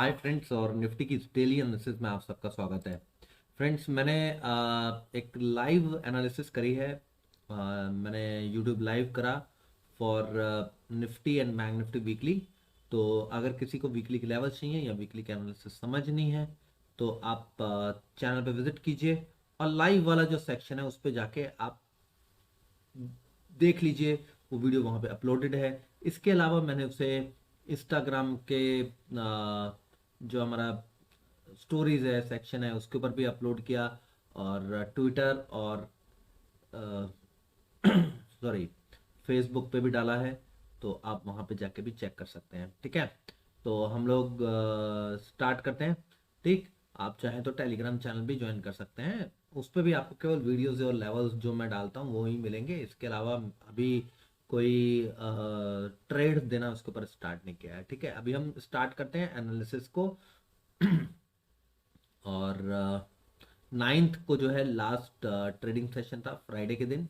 Hi friends, और Nifty की daily analysis में आप सबका स्वागत है। फ्रेंड्स, मैंने एक लाइव एनालिसिस करी है। मैंने यूट्यूब लाइव करा for Nifty and bank Nifty weekly. तो अगर किसी को वीकली के लेवल चाहिए या वीकली के एनालिसिस समझनी है तो आप चैनल पे विजिट कीजिए और लाइव वाला जो सेक्शन है उस पर जाके आप देख लीजिए। वो वीडियो वहाँ पे अपलोडेड है। इसके अलावा मैंने उसे इंस्टाग्राम के जो हमारा स्टोरीज है सेक्शन है उसके ऊपर भी अपलोड किया, और ट्विटर और सॉरी फेसबुक पे भी डाला है। तो आप वहाँ पे जाके भी चेक कर सकते हैं। ठीक है, तो हम लोग स्टार्ट करते हैं। ठीक, आप चाहें तो टेलीग्राम चैनल भी ज्वाइन कर सकते हैं। उस पर भी आपको केवल वीडियोस और लेवल्स जो मैं डालता हूँ वो ही मिलेंगे। इसके अलावा अभी कोई ट्रेड देना उसके ऊपर स्टार्ट नहीं किया है। ठीक है, अभी हम स्टार्ट करते हैं एनालिसिस को। और 9th को जो है लास्ट ट्रेडिंग सेशन था फ्राइडे के दिन।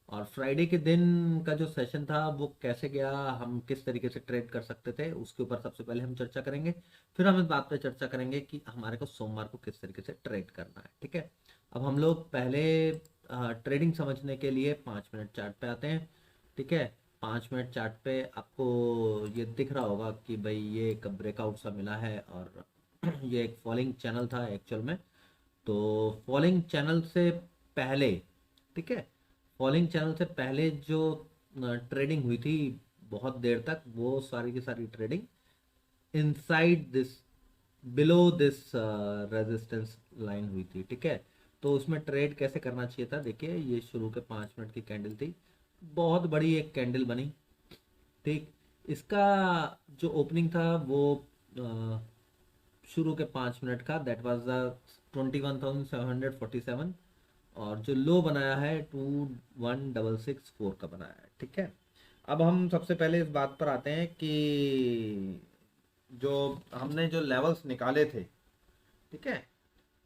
और फ्राइडे के दिन का जो सेशन था वो कैसे गया, हम किस तरीके से ट्रेड कर सकते थे, उसके ऊपर सबसे पहले हम चर्चा करेंगे। फिर हम इस बात पे चर्चा करेंगे कि हमारे को सोमवार को किस तरीके से ट्रेड करना है। ठीक है, अब हम लोग पहले ट्रेडिंग समझने के लिए 5 मिनट चार्ट पे आते हैं। ठीक है, 5 मिनट चार्ट पे आपको ये दिख रहा होगा कि भाई ये एक ब्रेकआउट सा मिला है, और ये एक फॉलिंग चैनल था एक्चुअल में। तो फॉलिंग चैनल से पहले, ठीक है, फॉलिंग चैनल से पहले जो ट्रेडिंग हुई थी बहुत देर तक, वो सारी की सारी trading inside this, below this resistance line हुई थी। ठीक है, तो उसमें ट्रेड कैसे करना चाहिए था, देखिए ये शुरू के 5 मिनट की कैंडल थी, बहुत बड़ी एक कैंडल बनी। ठीक, इसका जो ओपनिंग था वो शुरू के 5 मिनट का, दैट वाज द 21,747। और जो लो बनाया है 21,664 का बनाया है। ठीक है, अब हम सबसे पहले इस बात पर आते हैं कि जो हमने जो लेवल्स निकाले थे, ठीक है,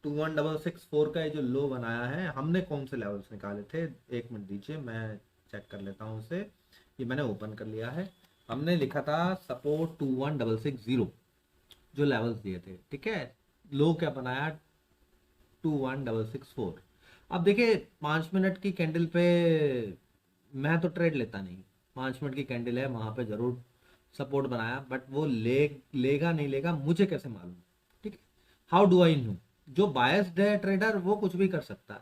21,664 का ये जो लो बनाया है, हमने कौन से लेवल्स निकाले थे, एक मिनट दीजिए मैं चेक कर लेता हूँ उसे। ये मैंने ओपन कर लिया है। हमने लिखा था सपोर्ट 21,660, जो लेवल्स दिए थे। ठीक है, लो क्या बनाया, 21,664। अब देखिए 5 मिनट की कैंडल पे मैं तो ट्रेड लेता नहीं। 5 मिनट की कैंडल है, वहां पे जरूर सपोर्ट बनाया, बट वो लेगा नहीं लेगा मुझे कैसे मालूम। ठीक है, हाउ डू आई नो। जो बायस्ड है ट्रेडर वो कुछ भी कर सकता है,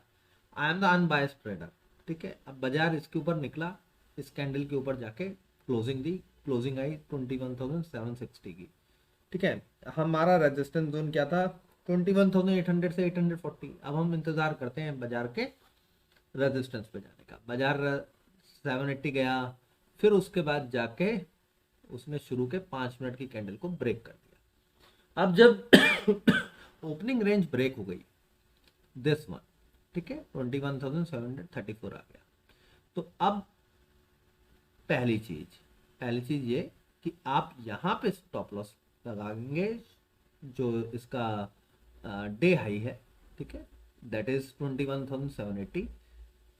I am the unbiased trader. ठीक है, अब बाजार इसके ऊपर निकला, इस कैंडल के ऊपर जाके क्लोजिंग दी, क्लोजिंग आई 21,760 की। ठीक है, हमारा रेजिस्टेंस जोन क्या था, 21,800 से 840। अब हम इंतजार करते हैं बाजार के रेजिस्टेंस पे जाने का। बाजार 780 गया, फिर उसके बाद जाके उसने शुरू के 5 मिनट की कैंडल को ब्रेक कर दिया। अब जब ओपनिंग रेंज ब्रेक हो गई, दिस वन, ठीक है, 21,734 आ गया। तो अब पहली चीज ये कि आप यहाँ पे स्टॉप लॉस लगाएंगे जो इसका डे हाई है। ठीक है, दैट इज 21,780।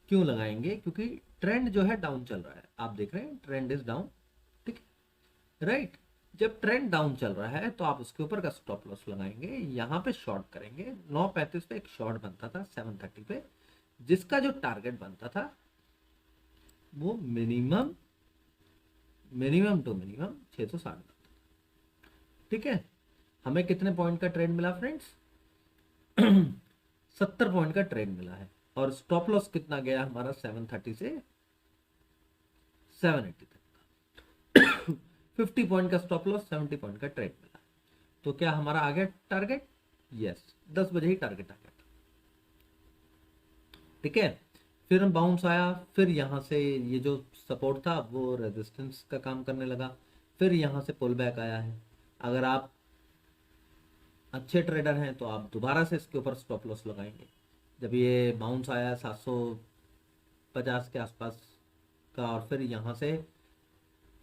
क्यों लगाएंगे, क्योंकि ट्रेंड जो है डाउन चल रहा है, आप देख रहे हैं ट्रेंड इज डाउन। ठीक है, राइट। जब ट्रेंड डाउन चल रहा है तो आप उसके ऊपर का स्टॉप लॉस लगाएंगे, यहाँ पे शॉर्ट करेंगे। 9:35 पे एक शॉर्ट बनता था 7:30 पे, जिसका जो टारगेट बनता था वो मिनिमम मिनिमम टू मिनिमम 660। ठीक है, हमें कितने पॉइंट का ट्रेड मिला फ्रेंड्स, 70 पॉइंट का ट्रेड मिला है। और स्टॉप लॉस कितना गया हमारा, 730 से 780 तक। 50 पॉइंट का स्टॉप लॉस, 70 पॉइंट का ट्रेड मिला। तो क्या हमारा आ गया टारगेट, यस, 10 बजे ही टारगेट आ गया था। ठीक है, फिर हम बाउंस आया, फिर यहाँ से ये जो सपोर्ट था वो रेजिस्टेंस का काम करने लगा, फिर यहाँ से पुल बैक आया है। अगर आप अच्छे ट्रेडर हैं तो आप दोबारा से इसके ऊपर स्टॉप लॉस लगाएंगे। जब ये बाउंस आया 750 के आसपास का, और फिर यहाँ से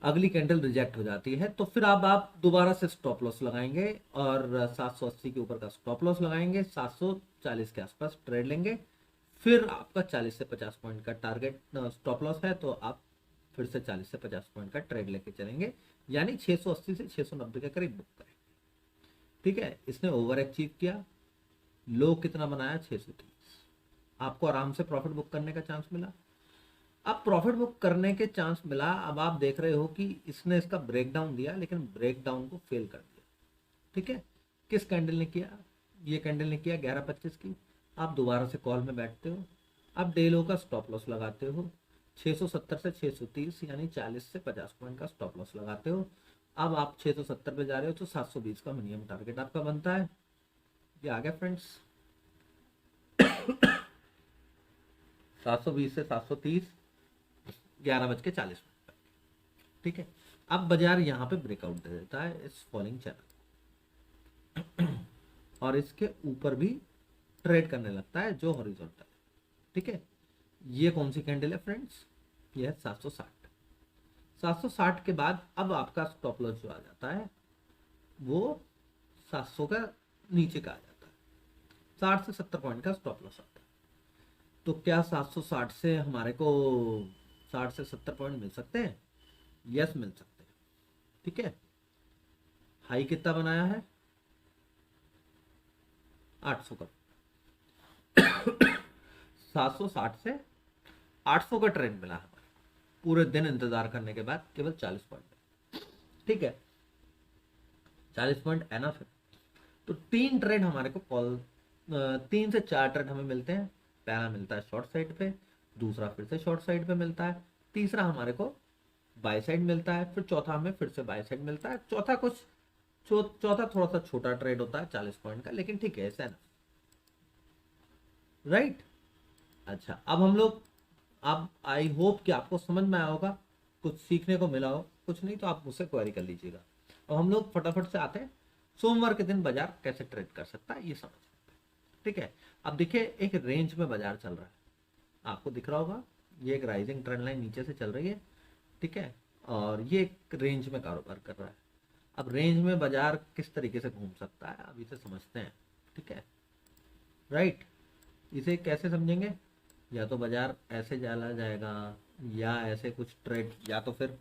अगली कैंडल रिजेक्ट हो जाती है, तो फिर अब आप दोबारा से स्टॉप लॉस लगाएंगे और 780 के ऊपर का स्टॉप लॉस लगाएंगे, 740 के आसपास ट्रेड लेंगे। फिर आपका 40 से 50 पॉइंट का टारगेट स्टॉप लॉस है, तो आप फिर से 40 से 50 पॉइंट का ट्रेड लेके चलेंगे, यानी 680 से 690 के करीब बुक करें। ठीक है, इसने ओवर अचीव किया, लो कितना बनाया 630, आपको आराम से प्रॉफिट बुक करने का चांस मिला। अब प्रॉफिट बुक करने के चांस मिला, अब आप देख रहे हो कि इसने इसका ब्रेकडाउन दिया लेकिन ब्रेकडाउन को फेल कर दिया। ठीक है, किस कैंडल ने किया? ये कैंडल ने किया 11:25 की। आप दोबारा से कॉल में बैठते हो, आप डे लो का स्टॉप लॉस लगाते हो 670 से 630 यानी 40 से 50 पॉइंट का स्टॉप लॉस लगाते हो। अब आप 670 पे जा रहे हो तो 720 का मिनिमम टारगेट आपका बनता है। ये आ गया फ्रेंड्स 720 से 730 11:40। ठीक है, अब बाजार यहाँ पे ब्रेकआउट दे देता है इस फॉलिंग चैनल और इसके ऊपर भी ट्रेड करने लगता है जो हॉरिजॉन्टल है। ठीक है, ये कौन सी कैंडल है फ्रेंड्स? ये है 760। 760 के बाद अब आपका स्टॉप लॉस जो आ जाता है वो 700 का नीचे का आ जाता है, 60 से 70 पॉइंट का स्टॉप लॉस आता है। तो क्या 760 से हमारे को 60 से 70 पॉइंट मिल सकते हैं? यस, मिल सकते हैं। ठीक है, हाई कितना बनाया है? 800 का। 760 से 800 का ट्रेंड मिला हमारे पूरे दिन इंतजार करने के बाद केवल 40 पॉइंट। ठीक है, 40 पॉइंट एनफ है। तो 3 ट्रेड हमारे को कॉल 3 से 4 ट्रेड हमें मिलते हैं। पहला मिलता है शॉर्ट साइड पे, दूसरा फिर से शॉर्ट साइड पे मिलता है, तीसरा हमारे को बाय साइड मिलता है, फिर चौथा हमें फिर से बाय साइड मिलता है। चौथा थोड़ा सा छोटा ट्रेड होता है 40 पॉइंट का, लेकिन ठीक है, ऐसा है ना, राइट। अच्छा, अब हम लोग, अब आई होप कि आपको समझ में आया होगा, कुछ सीखने को मिला हो, कुछ नहीं तो आप मुझसे क्वेरी कर लीजिएगा। अब हम लोग फटाफट से आते हैं सोमवार के दिन बाजार कैसे ट्रेड कर सकता है ये समझ। ठीक है, अब देखिए एक रेंज में बाजार चल रहा है, आपको दिख रहा होगा ये एक राइजिंग ट्रेंड लाइन नीचे से चल रही है। ठीक है, और ये एक रेंज में कारोबार कर रहा है। अब रेंज में बाजार किस तरीके से घूम सकता है अब इसे समझते हैं। ठीक है, राइट, इसे कैसे समझेंगे? या तो बाजार ऐसे चला जाएगा या ऐसे कुछ ट्रेड, या तो फिर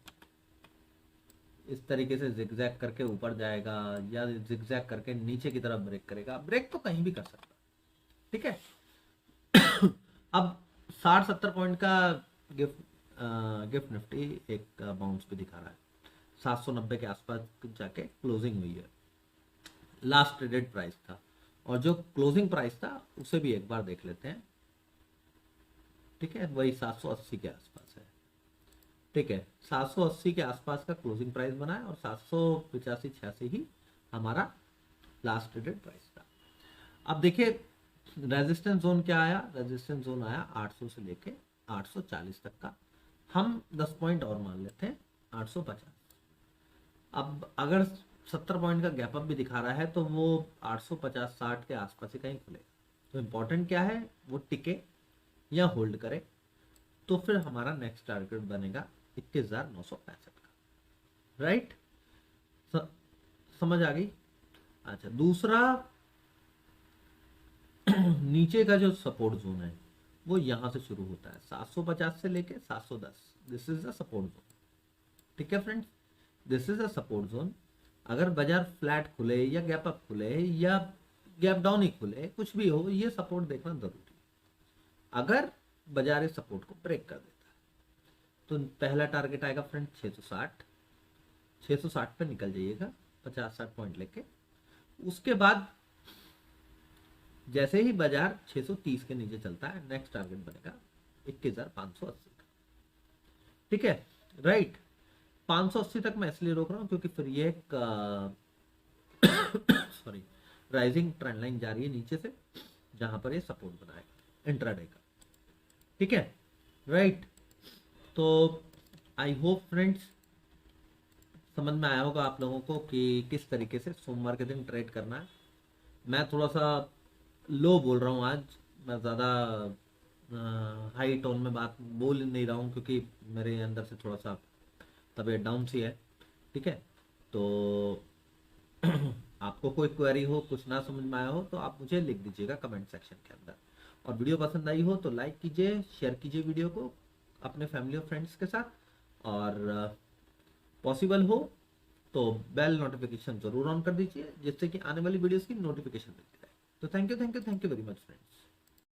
इस तरीके से जिगजैग करके ऊपर जाएगा या जिगजैग करके नीचे की तरफ ब्रेक करेगा। ब्रेक तो कहीं भी कर सकता। ठीक है अब 60-70 पॉइंट का गिफ्ट निफ्टी एक बाउंस पे दिखा रहा है, 790 के आसपास जाके क्लोजिंग हुई है। लास्ट ट्रेडेड प्राइस था, और जो क्लोजिंग प्राइस था उसे भी एक बार देख लेते हैं। ठीक है, वही 780 के आसपास है। ठीक है, 780 के आसपास का क्लोजिंग प्राइस बना है और 785-86 ही हमारा लास्ट ट्रेडेड प्राइस था। अब देखिए रेजिस्टेंस जोन क्या आया? रेजिस्टेंस जोन आया 800 से लेके 840 तक का। हम 10 पॉइंट और मान लेते हैं 850। अब अगर 70 पॉइंट का गैप अप भी दिखा रहा है तो वो 850-60 के आसपास ही कहीं खुलेगा। तो इम्पोर्टेंट क्या है, वो टिके या होल्ड करे, तो फिर हमारा नेक्स्ट टारगेट बनेगा 21,965 का। राइट, समझ आ गई? अच्छा, दूसरा नीचे का जो सपोर्ट जोन है वो यहां से शुरू होता है 750 से लेके 710। This is the support zone. ठीक है friends, this is the support zone. अगर बाजार फ्लैट खुले या गैप अप खुले या गैप डाउन ही खुले, कुछ भी हो, ये सपोर्ट देखना जरूरी है। अगर बाजार इस सपोर्ट को ब्रेक कर देता है तो पहला टारगेट आएगा फ्रेंड 660। 660 पे निकल जाइएगा 50-60 पॉइंट लेके। उसके बाद जैसे ही बाजार 630 के नीचे चलता है, नेक्स्ट टारगेट बनेगा 21,580 का। ठीक है, राइट। 580 तक मैं इसलिए रोक रहा हूं क्योंकि फिर ये एक सॉरी राइजिंग ट्रेंड लाइन जा रही है नीचे से, जहां पर ये सपोर्ट बनाएगा इंट्राडे का। ठीक है, राइट। तो आई होप फ्रेंड्स समझ में आया होगा आप लोगों को कि किस तरीके से सोमवार के दिन ट्रेड करना है। मैं थोड़ा सा लो बोल रहा हूँ आज, मैं ज़्यादा हाई टोन में बात बोल नहीं रहा हूँ क्योंकि मेरे अंदर से थोड़ा सा तबीयत डाउन सी है। ठीक है, तो आपको कोई क्वेरी हो, कुछ ना समझ में आया हो तो आप मुझे लिख दीजिएगा कमेंट सेक्शन के अंदर। और वीडियो पसंद आई हो तो लाइक कीजिए, शेयर कीजिए वीडियो को अपने फैमिली और फ्रेंड्स के साथ, और पॉसिबल हो तो बेल नोटिफिकेशन जरूर ऑन कर दीजिए, जिससे कि आने वाली वीडियोस की नोटिफिकेशन मिलती रहे। तो thank you very much friends.